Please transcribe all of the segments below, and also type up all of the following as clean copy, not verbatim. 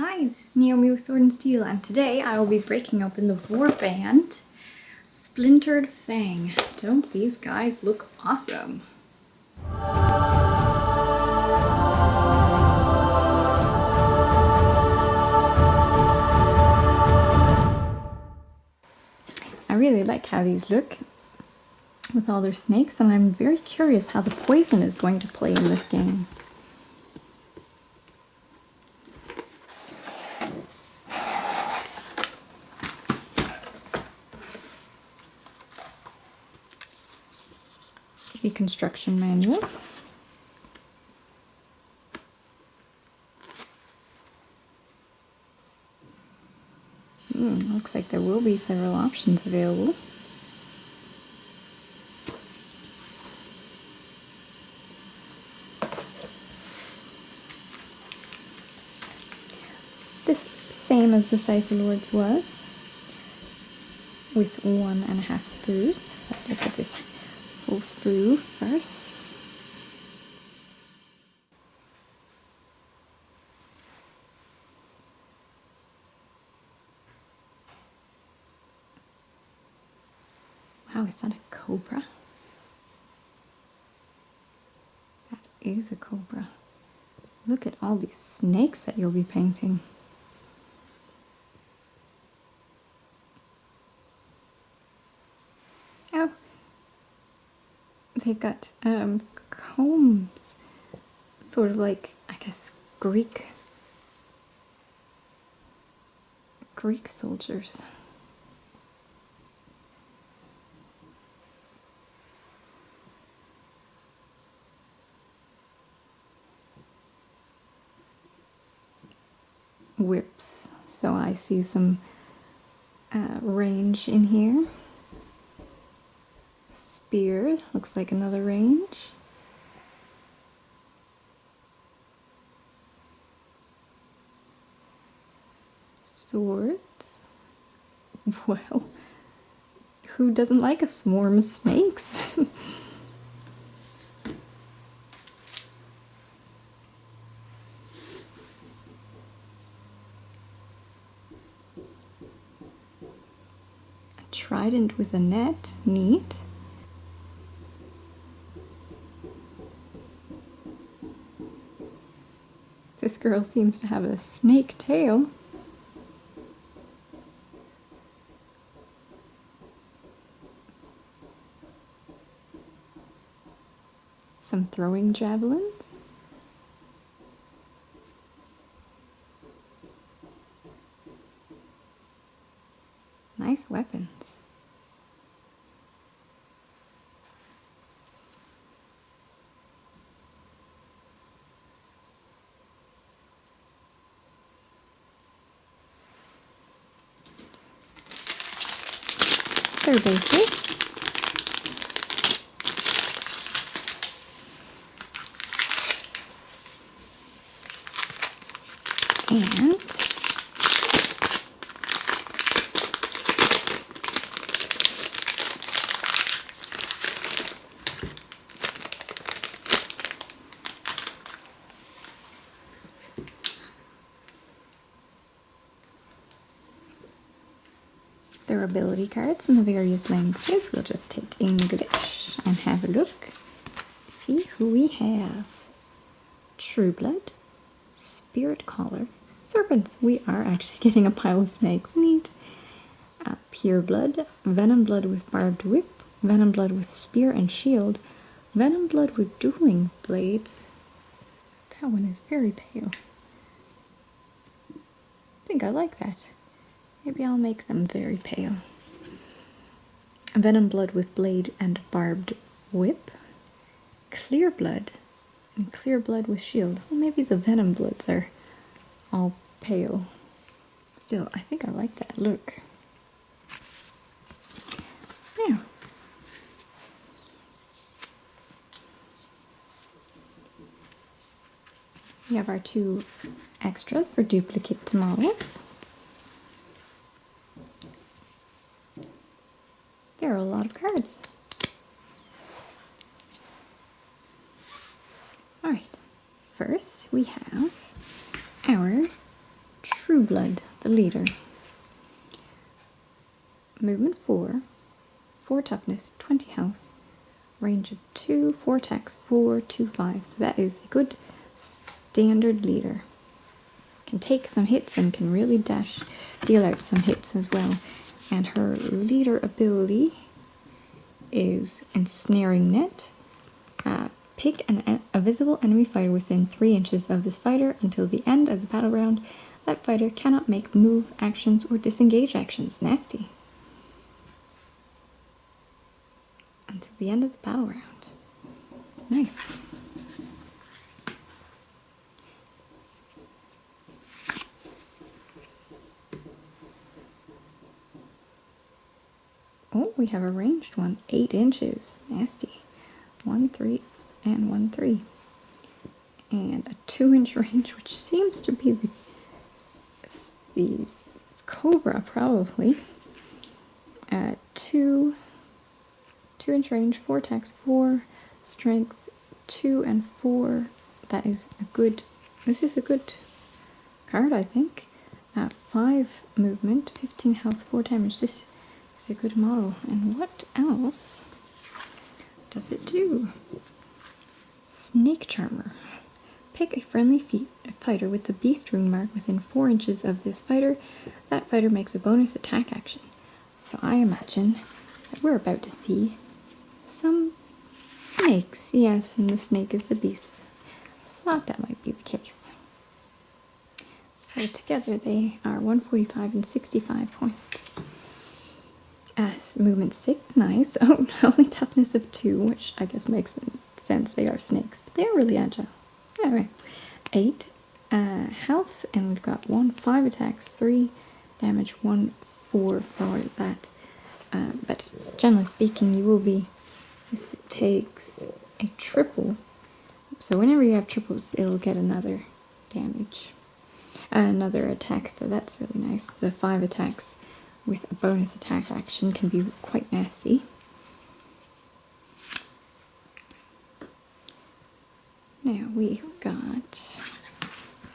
Hi, this is Naomi with Sword and Steel, and today I will be breaking open the Warband Splintered Fang. Don't these guys look awesome? I really like how these look with all their snakes, and I'm very curious how the poison is going to play in this game. The construction manual. Looks like there will be several options available. This same as the Cipher Lord's was, with 1.5 sprues. Let's look at this full sprue first. Wow, is that a cobra? That is a cobra. Look at all these snakes that you'll be painting. Oh, they've got combs, sort of like, I guess, Greek soldiers. Whips, so I see some range in here. Spear, looks like another range. Swords. Well, who doesn't like a swarm of snakes? A trident with a net, neat. This girl seems to have a snake tail. Some throwing javelins. Nice weapons. They're basic. And their ability cards in the various languages. We'll just take English and have a look. See who we have. True Blood, Spirit Collar, Serpents. We are actually getting a pile of snakes. Neat. Pure Blood, Venom Blood with Barbed Whip, Venom Blood with Spear and Shield, Venom Blood with Dueling Blades. That one is very pale. I think I like that. Maybe I'll make them very pale. Venom Blood with Blade and Barbed Whip. Clear Blood and Clear Blood with Shield. Well, maybe the Venom Bloods are all pale. Still, I think I like that look. Now, we have our 2 extras for duplicate models. There are a lot of cards. Alright, first we have our Trueblood, the leader. Movement 4, 4 toughness, 20 health, range of 2, 4 attacks, 4, 2, 5. So that is a good standard leader. Can take some hits and can really deal out some hits as well. And her leader ability is Ensnaring Net. Pick a visible enemy fighter within 3 inches of this fighter until the end of the battle round. That fighter cannot make move actions or disengage actions. Nasty. Until the end of the battle round. Nice. Oh, we have a ranged one. 8 inches. Nasty. 1, 3, and 1, 3. And a 2-inch range, which seems to be the Cobra, probably. 2-inch range, 4 attacks, 4 strength, 2 and 4. That is a good. This is a good card, I think. 5 movement, 15 health, 4 damage. This is a good model. And what else does it do? Snake Charmer. Pick a friendly fighter with the beast rune mark within 4 inches of this fighter. That fighter makes a bonus attack action. So I imagine that we're about to see some snakes. Yes, and the snake is the beast. Thought that might be the case. So together they are 145 and 65 points. Movement 6, nice. Oh, only toughness of 2, which I guess makes sense. They are snakes, but they are really agile. Anyway, 8 health, and we've got 1 5 attacks, 3 damage, 1 4 for that. But generally speaking, you will be. This takes a triple, so whenever you have triples, it'll get another damage, another attack. So that's really nice. The 5 attacks with a bonus attack action can be quite nasty. Now we've got,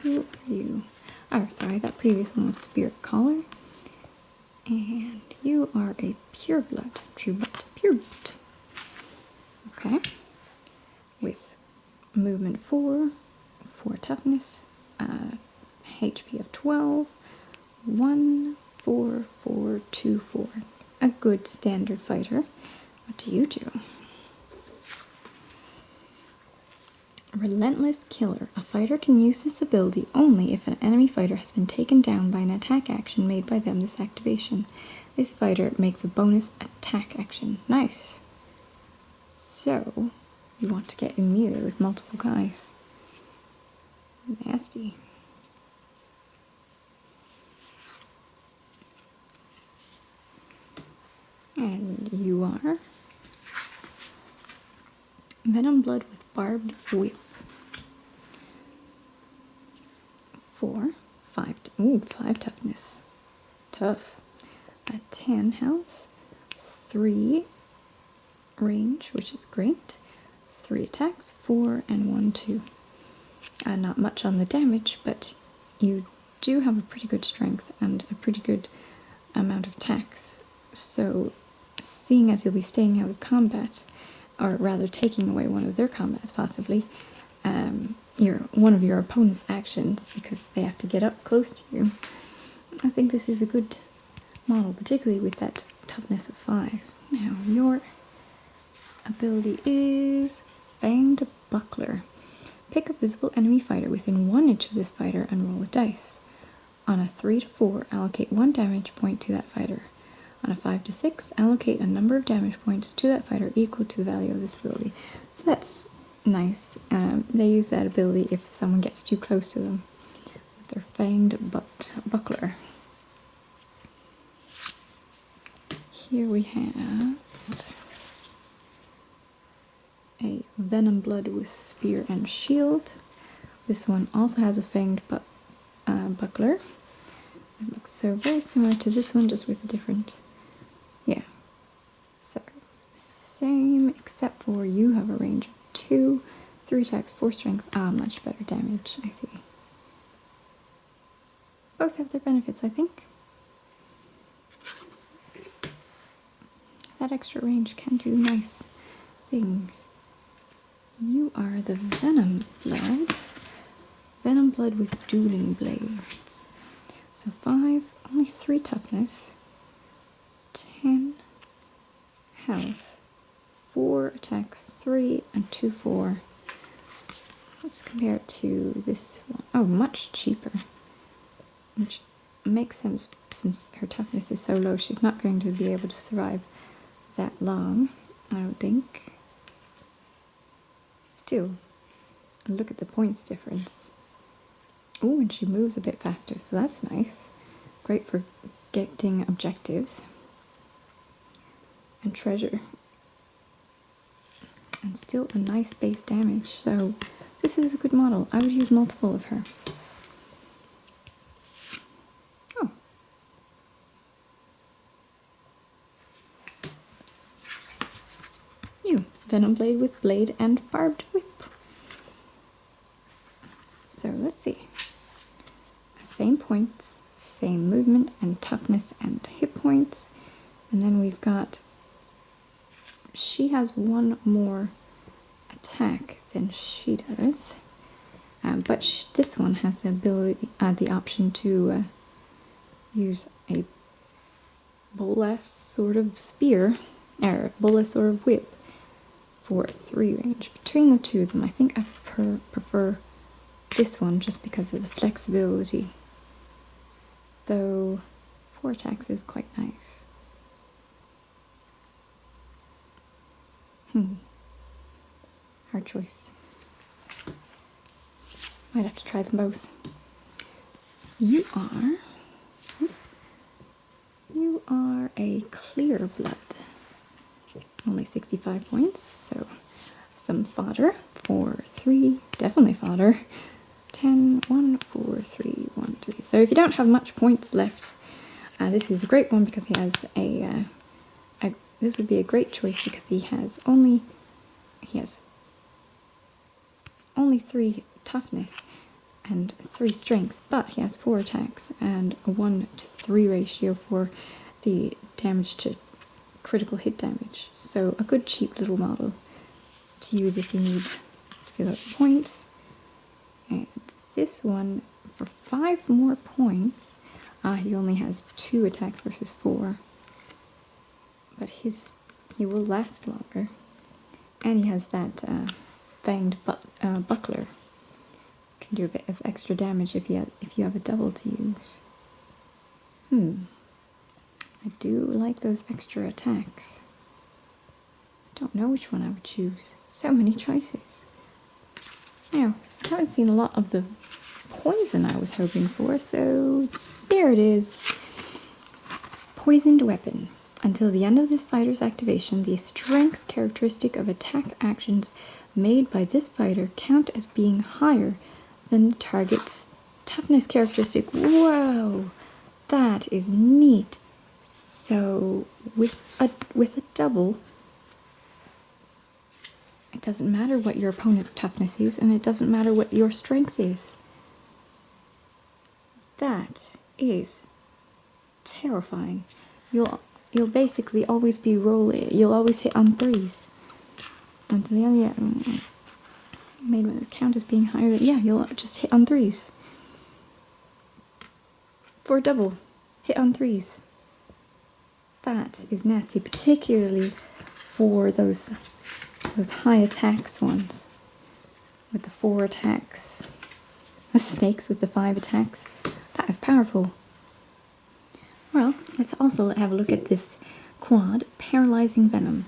who are you? Oh, sorry, that previous one was Spirit Caller. And you are a pureblood, trueblood, pureblood. Okay. With movement 4, 4 toughness, HP of 12, 1, 4, 4, 2, 4. A good standard fighter. What do you do? Relentless Killer. A fighter can use this ability only if an enemy fighter has been taken down by an attack action made by them this activation. This fighter makes a bonus attack action. Nice. So, you want to get in melee with multiple guys. Nasty. And you are Venom Blood with Barbed Whip. 4, 5, 5 toughness. Tough. 10 health, 3 range, which is great. 3 attacks, 4 and 1, 2. Not much on the damage, but you do have a pretty good strength and a pretty good amount of attacks. So, seeing as you'll be staying out of combat, or rather taking away one of their combats possibly, one of your opponent's actions, because they have to get up close to you, I think this is a good model, particularly with that toughness of 5. Now, your ability is Fanged Buckler. Pick a visible enemy fighter within 1 inch of this fighter and roll a dice. On a 3 to 4, allocate 1 damage point to that fighter. On a 5 to 6, allocate a number of damage points to that fighter equal to the value of this ability. So that's nice. They use that ability if someone gets too close to them with their Fanged Buckler. Here we have a Venom Blood with Spear and Shield. This one also has a Fanged Buckler. It looks so very similar to this one, just with a different, yeah. So, same, except for you have a range of 2, 3 attacks, 4 strength. Much better damage, I see. both have their benefits, I think. That extra range can do nice things. You are the Venom blood. Venom blood with dueling blades. So 5, only 3 toughness, 10 health, 4 attacks, 3 and 2 4. Let's compare it to this one. Oh, much cheaper. Which makes sense since her toughness is so low. She's not going to be able to survive that long, I would think. Still, look at the points difference. Oh, and she moves a bit faster, so that's nice. Great for getting objectives. And treasure. And still a nice base damage, so this is a good model. I would use multiple of her. Oh. You, Venom Blade with blade and barbed whip. So let's see. Same points, same movement and toughness and hit points. And then we've got, she has 1 more attack than she does. But this one has the ability, the option to use a bolas sort of spear, or bolas sort of whip for 3 range. Between the two of them, I think I prefer this one just because of the flexibility. Though 4 attacks is quite nice. Hard choice. Might have to try them both. You are a clear blood. Only 65 points, so some fodder for 3, definitely fodder. 10, 1, 4, 3, 1, 2. So if you don't have much points left, this is a great one because he has this would be a great choice because he has only 3 toughness and 3 strength, but he has 4 attacks and a 1-to-3 ratio for the damage to critical hit damage. So a good cheap little model to use if you need to fill out the points. And this one, for 5 more points, he only has 2 attacks versus 4. But he will last longer. And he has that fanged buckler. Can do a bit of extra damage if you have a double to use. I do like those extra attacks. I don't know which one I would choose. So many choices. Now, I haven't seen a lot of the poison I was hoping for, so there it is. Poisoned weapon. Until the end of this fighter's activation, the strength characteristic of attack actions made by this fighter count as being higher than the target's toughness characteristic. Whoa! That is neat. So with a double, it doesn't matter what your opponent's toughness is, and it doesn't matter what your strength is. That is terrifying. You'll basically always be rolling. You'll always hit on 3s. Until the end, made with the count as being higher. Yeah, you'll just hit on 3s. For a double, hit on 3s. That is nasty, particularly for those high attacks ones with the 4 attacks. The snakes with the 5 attacks. That is powerful. Well, let's also have a look at this quad, Paralyzing Venom.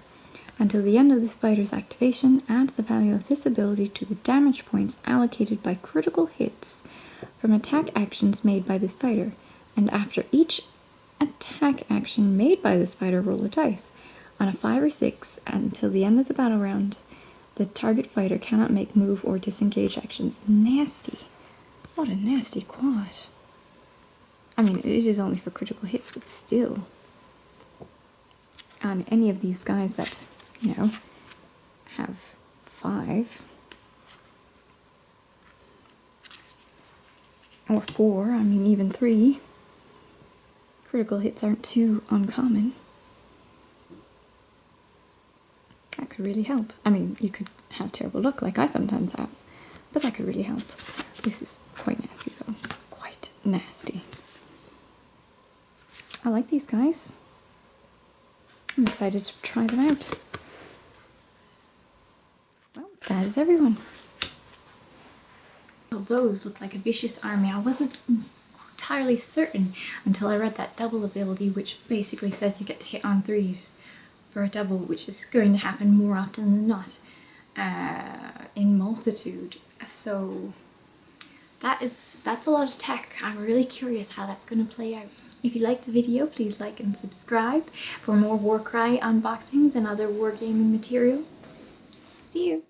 Until the end of this fighter's activation, add the value of this ability to the damage points allocated by critical hits from attack actions made by this fighter, and after each attack action made by this fighter, roll a dice. On a 5 or 6, until the end of the battle round, the target fighter cannot make move or disengage actions. Nasty. What a nasty quad. I mean, it is only for critical hits, but still. On any of these guys that, have 5. Or 4, I mean even 3. Critical hits aren't too uncommon. That could really help. I mean, you could have terrible luck like I sometimes have, but that could really help. This is quite nasty though. Quite nasty. I like these guys. I'm excited to try them out. Well, that is everyone. Well, those look like a vicious army. I wasn't entirely certain until I read that double ability, which basically says you get to hit on 3s for a double, which is going to happen more often than not in multitude. So that's a lot of tech. I'm really curious how that's going to play out. If you liked the video, please like and subscribe for more Warcry unboxings and other wargaming material. See you!